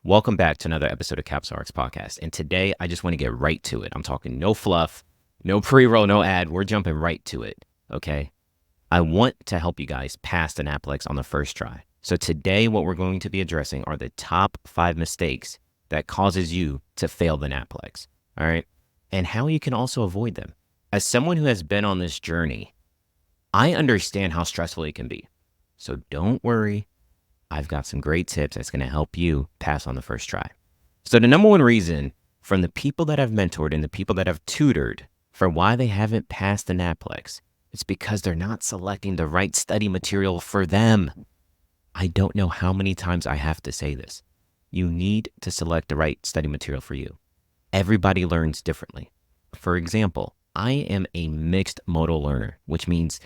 Welcome back to another episode of Caps RX Podcast. And today I just want to get right to it. I'm talking no fluff, no pre-roll, no ad. We're jumping right to it, okay? I want to help you guys pass the NAPLEX on the first try. So today what we're going to be addressing are the top 5 mistakes that causes you to fail the NAPLEX, all right? And how you can also avoid them. As someone who has been on this journey, I understand how stressful it can be. So don't worry. I've got some great tips that's going to help you pass on the first try. So the number one reason from the people that I've mentored and the people that I've tutored for why they haven't passed the NAPLEX, it's because they're not selecting the right study material for them. I don't know how many times I have to say this. You need to select the right study material for you. Everybody learns differently. For example, I am a mixed modal learner, which means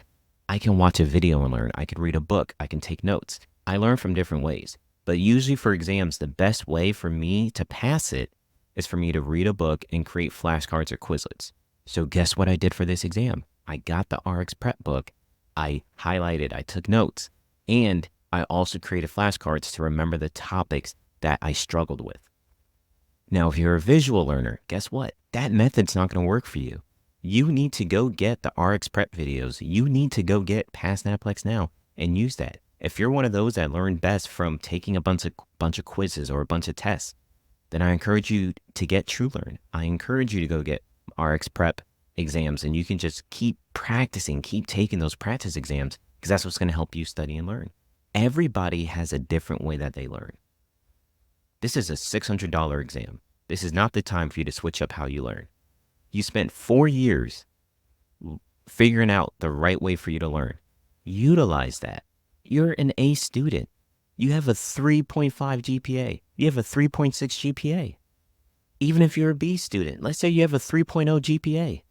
I can watch a video and learn. I can read a book. I can take notes. I learn from different ways, but usually for exams, the best way for me to pass it is for me to read a book and create flashcards or Quizlets. So guess what I did for this exam? I got the RX prep book, I highlighted, I took notes, and I also created flashcards to remember the topics that I struggled with. Now, if you're a visual learner, guess what? That method's not going to work for you. You need to go get the RX prep videos. You need to go get Pass NAPLEX Now and use that. If you're one of those that learn best from taking a bunch of quizzes or a bunch of tests, then I encourage you to get TrueLearn. I encourage you to go get RX prep exams, and you can just keep practicing, keep taking those practice exams, because that's what's going to help you study and learn. Everybody has a different way that they learn. This is a $600 exam. This is not the time for you to switch up how you learn. You spent 4 years figuring out the right way for you to learn. Utilize that. You're an A student. You have a 3.5 GPA. You have a 3.6 GPA. Even if you're a B student, let's say you have a 3.0 GPA.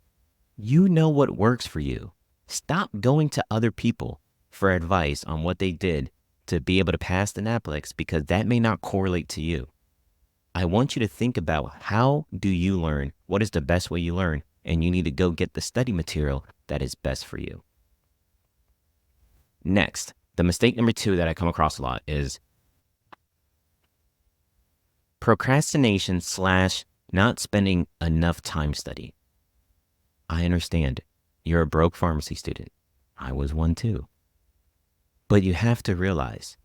You know what works for you. Stop going to other people for advice on what they did to be able to pass the NAPLEX, because that may not correlate to you. I want you to think about, how do you learn? What is the best way you learn? And you need to go get the study material that is best for you. Next, the mistake number 2 that I come across a lot is procrastination / not spending enough time studying. I understand you're a broke pharmacy student. I was one too. But you have to realize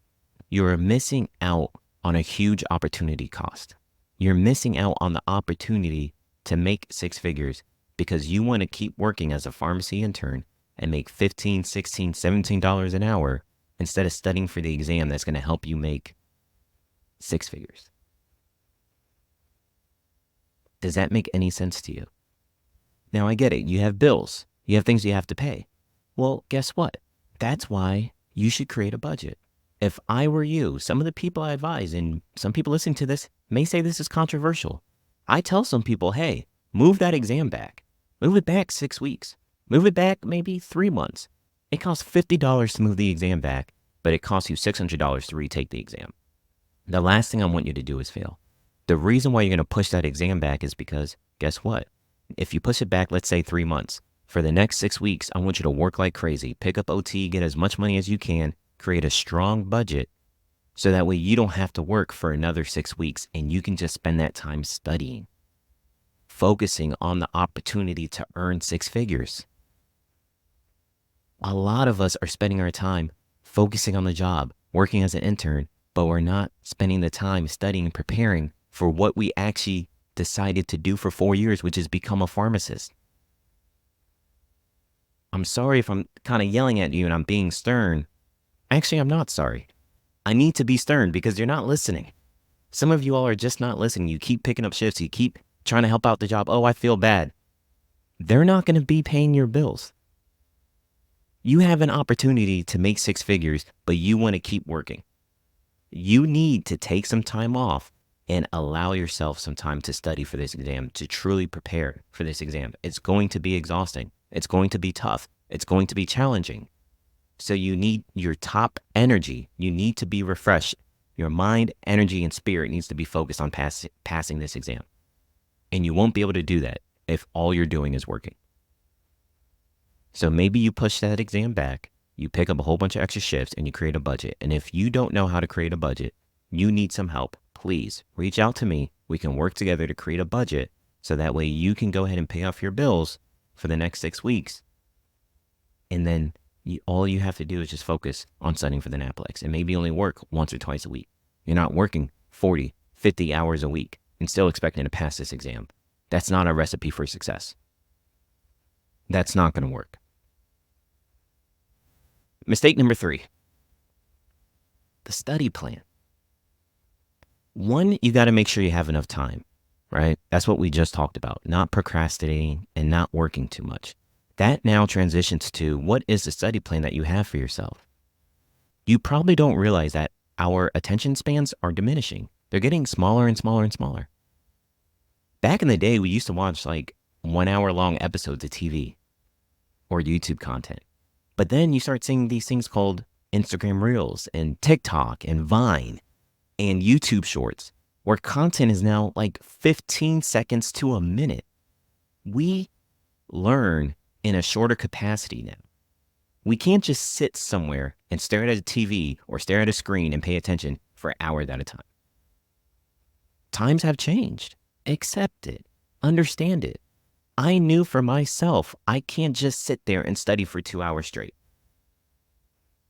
you're missing out on a huge opportunity cost. You're missing out on the opportunity to make 6 figures because you want to keep working as a pharmacy intern and make $15, $16, $17 an hour instead of studying for the exam that's going to help you make 6 figures. Does that make any sense to you? Now, I get it. You have bills. You have things you have to pay. Well, guess what? That's why you should create a budget. If I were you, some of the people I advise, and some people listening to this may say this is controversial. I tell some people, hey, move that exam back. Move it back 6 weeks. Move it back maybe 3 months. It costs $50 to move the exam back, but it costs you $600 to retake the exam. The last thing I want you to do is fail. The reason why you're going to push that exam back is because, guess what? If you push it back, let's say 3 months, for the next 6 weeks, I want you to work like crazy, pick up OT, get as much money as you can, create a strong budget, so that way you don't have to work for another 6 weeks and you can just spend that time studying, focusing on the opportunity to earn 6 figures. A lot of us are spending our time focusing on the job, working as an intern, but we're not spending the time studying and preparing for what we actually decided to do for 4 years, which is become a pharmacist. I'm sorry if I'm kind of yelling at you and I'm being stern. Actually, I'm not sorry. I need to be stern because you're not listening. Some of you all are just not listening. You keep picking up shifts. You keep trying to help out the job. Oh, I feel bad. They're not going to be paying your bills. You have an opportunity to make 6 figures, but you want to keep working. You need to take some time off and allow yourself some time to study for this exam, to truly prepare for this exam. It's going to be exhausting. It's going to be tough. It's going to be challenging. So you need your top energy. You need to be refreshed. Your mind, energy, and spirit needs to be focused on passing this exam. And you won't be able to do that if all you're doing is working. So maybe you push that exam back, you pick up a whole bunch of extra shifts, and you create a budget. And if you don't know how to create a budget, you need some help, please reach out to me. We can work together to create a budget so that way you can go ahead and pay off your bills for the next 6 weeks. And then all you have to do is just focus on studying for the NAPLEX and maybe only work once or twice a week. You're not working 40, 50 hours a week and still expecting to pass this exam. That's not a recipe for success. That's not going to work. Mistake number 3, the study plan. One, you got to make sure you have enough time, right? That's what we just talked about, not procrastinating and not working too much. That now transitions to what is the study plan that you have for yourself? You probably don't realize that our attention spans are diminishing. They're getting smaller and smaller and smaller. Back in the day, we used to watch like 1 hour long episodes of TV or YouTube content. But then you start seeing these things called Instagram Reels and TikTok and Vine and YouTube Shorts, where content is now like 15 seconds to a minute. We learn in a shorter capacity now. We can't just sit somewhere and stare at a TV or stare at a screen and pay attention for hours at a time. Times have changed. Accept it. Understand it. I knew for myself, I can't just sit there and study for 2 hours straight.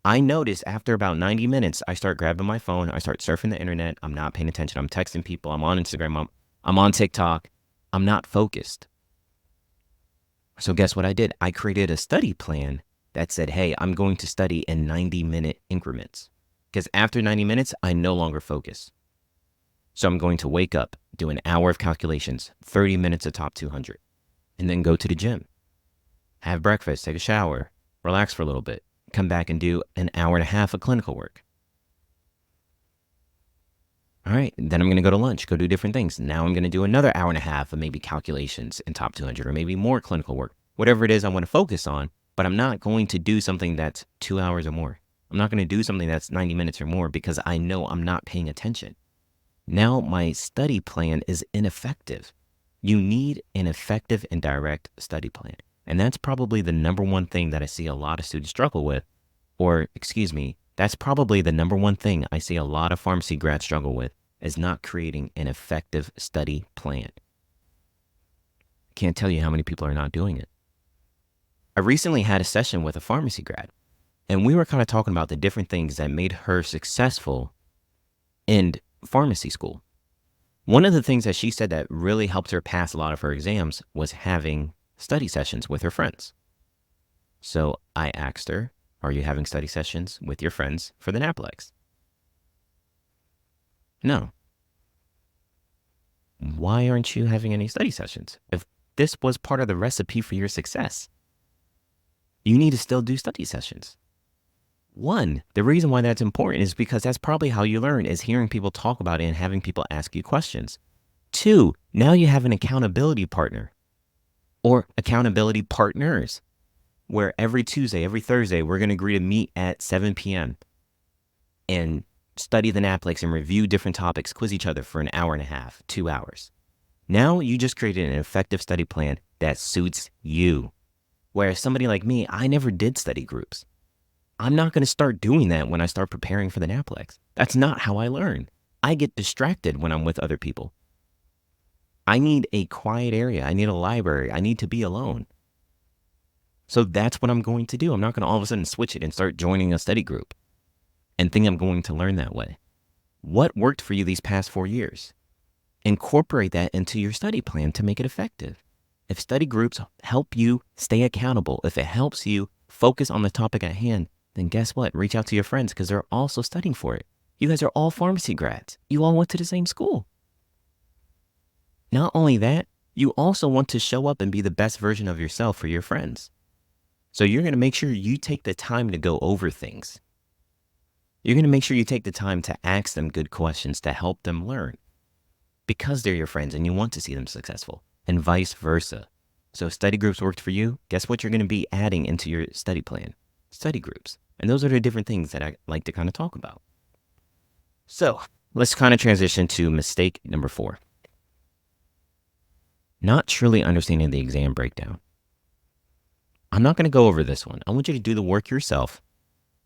I noticed after about 90 minutes, I start grabbing my phone. I start surfing the internet. I'm not paying attention. I'm texting people. I'm on Instagram. I'm on TikTok. I'm not focused. So guess what I did? I created a study plan that said, hey, I'm going to study in 90-minute increments. Because after 90 minutes, I no longer focus. So I'm going to wake up, do an hour of calculations, 30 minutes of top 200, and then go to the gym, have breakfast, take a shower, relax for a little bit, come back and do an hour and a half of clinical work. All right, then I'm going to go to lunch, go do different things. Now I'm going to do another hour and a half of maybe calculations in top 200 or maybe more clinical work, whatever it is I want to focus on, but I'm not going to do something that's 2 hours or more. I'm not going to do something that's 90 minutes or more because I know I'm not paying attention. Now my study plan is ineffective. You need an effective and direct study plan. And that's probably the number one thing that I see a lot of students struggle with, that's probably the number one thing I see a lot of pharmacy grads struggle with is not creating an effective study plan. Can't tell you how many people are not doing it. I recently had a session with a pharmacy grad, and we were kind of talking about the different things that made her successful in pharmacy school. One of the things that she said that really helped her pass a lot of her exams was having study sessions with her friends. So I asked her, are you having study sessions with your friends for the NAPLEX? No. Why aren't you having any study sessions? If this was part of the recipe for your success, you need to still do study sessions. One, the reason why that's important is because that's probably how you learn, is hearing people talk about it and having people ask you questions. Two, now you have an accountability partner or accountability partners where every Tuesday, every Thursday, we're going to agree to meet at 7 p.m. and study the NAPLEX and review different topics, quiz each other for an hour and a half, 2 hours. Now you just created an effective study plan that suits you. Whereas somebody like me, I never did study groups. I'm not going to start doing that when I start preparing for the NAPLEX. That's not how I learn. I get distracted when I'm with other people. I need a quiet area. I need a library. I need to be alone. So that's what I'm going to do. I'm not going to all of a sudden switch it and start joining a study group and think I'm going to learn that way. What worked for you these past 4 years? Incorporate that into your study plan to make it effective. If study groups help you stay accountable, if it helps you focus on the topic at hand, then guess what? Reach out to your friends because they're also studying for it. You guys are all pharmacy grads. You all went to the same school. Not only that, you also want to show up and be the best version of yourself for your friends. So you're going to make sure you take the time to go over things. You're going to make sure you take the time to ask them good questions to help them learn because they're your friends and you want to see them successful, and vice versa. So if study groups worked for you, guess what you're going to be adding into your study plan? Study groups. And those are the different things that I like to kind of talk about. So let's kind of transition to mistake number 4. Not truly understanding the exam breakdown. I'm not going to go over this one. I want you to do the work yourself.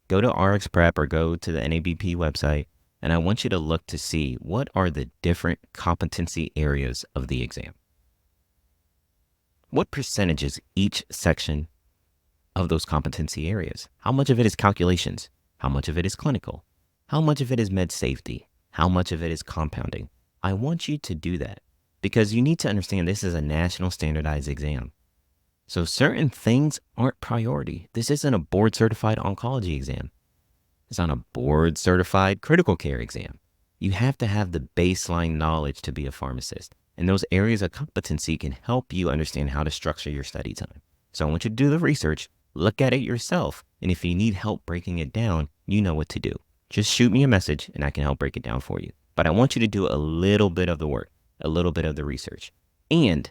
Go to RX Prep or go to the NABP website And I want you to look to see what are the different competency areas of the exam. What percentage is each section of those competency areas? How much of it is calculations? How much of it is clinical? How much of it is med safety? How much of it is compounding? I want you to do that because you need to understand this is a national standardized exam. So certain things aren't priority. This isn't a board certified oncology exam. It's not a board certified critical care exam. You have to have the baseline knowledge to be a pharmacist. And those areas of competency can help you understand how to structure your study time. So I want you to do the research, look at it yourself. And if you need help breaking it down, you know what to do. Just shoot me a message and I can help break it down for you. But I want you to do a little bit of the work, a little bit of the research. And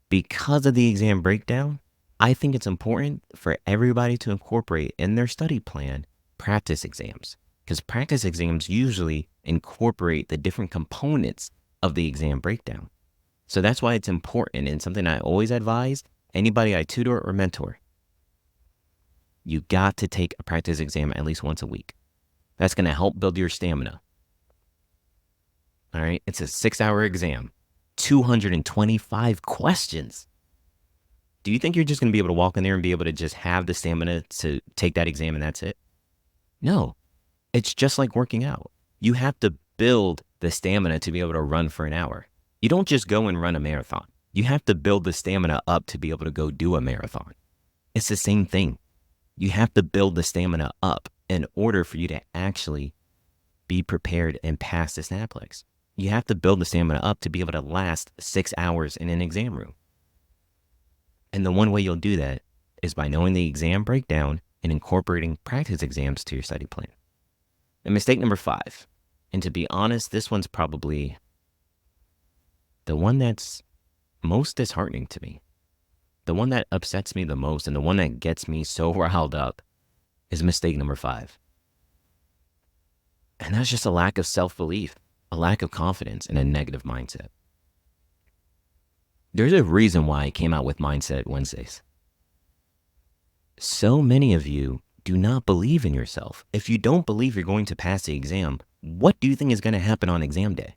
because of the exam breakdown, I think it's important for everybody to incorporate in their study plan practice exams, because practice exams usually incorporate the different components of the exam breakdown. So that's why it's important and something I always advise anybody I tutor or mentor. You got to take a practice exam at least once a week. That's going to help build your stamina. All right. It's a 6-hour exam, 225 questions. Do you think you're just going to be able to walk in there and be able to just have the stamina to take that exam and that's it? No, it's just like working out. You have to build the stamina to be able to run for an hour. You don't just go and run a marathon. You have to build the stamina up to be able to go do a marathon. It's the same thing. You have to build the stamina up in order for you to actually be prepared and pass this NAPLEX. You have to build the stamina up to be able to last 6 hours in an exam room. And the one way you'll do that is by knowing the exam breakdown and incorporating practice exams to your study plan. And mistake number 5, and to be honest, this one's probably the one that's most disheartening to me. The one that upsets me the most and the one that gets me so riled up is mistake number 5. And that's just a lack of self-belief, a lack of confidence, and a negative mindset. There's a reason why I came out with Mindset Wednesdays. So many of you do not believe in yourself. If you don't believe you're going to pass the exam, what do you think is going to happen on exam day?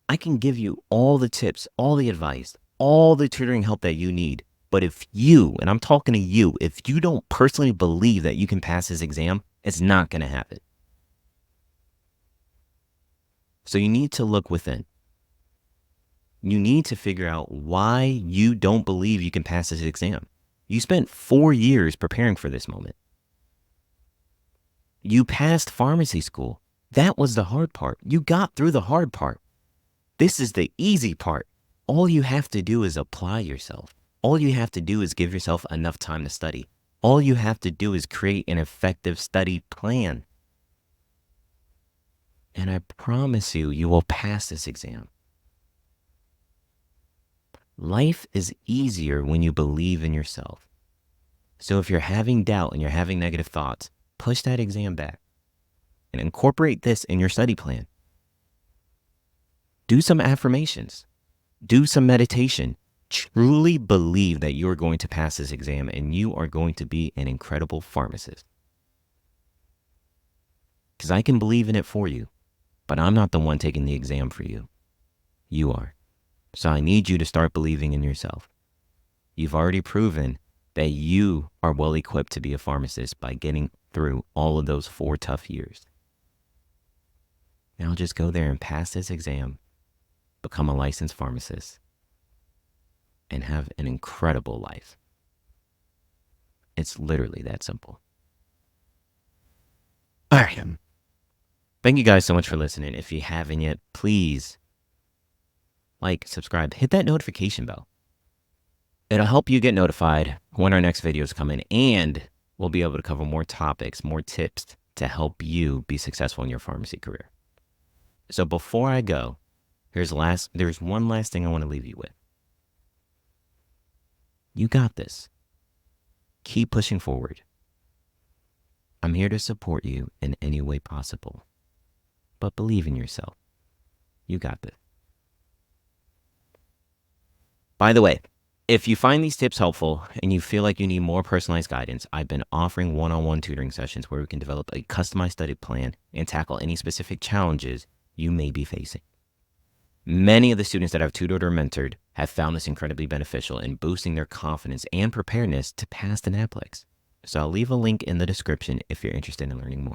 I can give you all the tips, all the advice, all the tutoring help that you need. But if you, and I'm talking to you, if you don't personally believe that you can pass this exam, it's not going to happen. So you need to look within. You need to figure out why you don't believe you can pass this exam. You spent 4 years preparing for this moment. You passed pharmacy school. That was the hard part. You got through the hard part. This is the easy part. All you have to do is apply yourself. All you have to do is give yourself enough time to study. All you have to do is create an effective study plan. And I promise you, you will pass this exam. Life is easier when you believe in yourself. So if you're having doubt and you're having negative thoughts, push that exam back and incorporate this in your study plan. Do some affirmations. Do some meditation. Truly believe that you are going to pass this exam and you are going to be an incredible pharmacist. Because I can believe in it for you, but I'm not the one taking the exam for you. You are. So I need you to start believing in yourself. You've already proven that you are well equipped to be a pharmacist by getting through all of those 4 tough years. Now just go there and pass this exam, become a licensed pharmacist, and have an incredible life. It's literally that simple. All right. Thank you guys so much for listening. If you haven't yet, please like, subscribe, hit that notification bell. It'll help you get notified when our next videos come in, and we'll be able to cover more topics, more tips to help you be successful in your pharmacy career. So before I go, there's one last thing I want to leave you with. You got this. Keep pushing forward. I'm here to support you in any way possible, but believe in yourself. You got this. By the way, If you find these tips helpful and you feel like you need more personalized guidance, I've been offering one-on-one tutoring sessions where we can develop a customized study plan and tackle any specific challenges you may be facing. Many of the students that I've tutored or mentored have found this incredibly beneficial in boosting their confidence and preparedness to pass the NAPLEX. So I'll leave a link in the description if you're interested in learning more.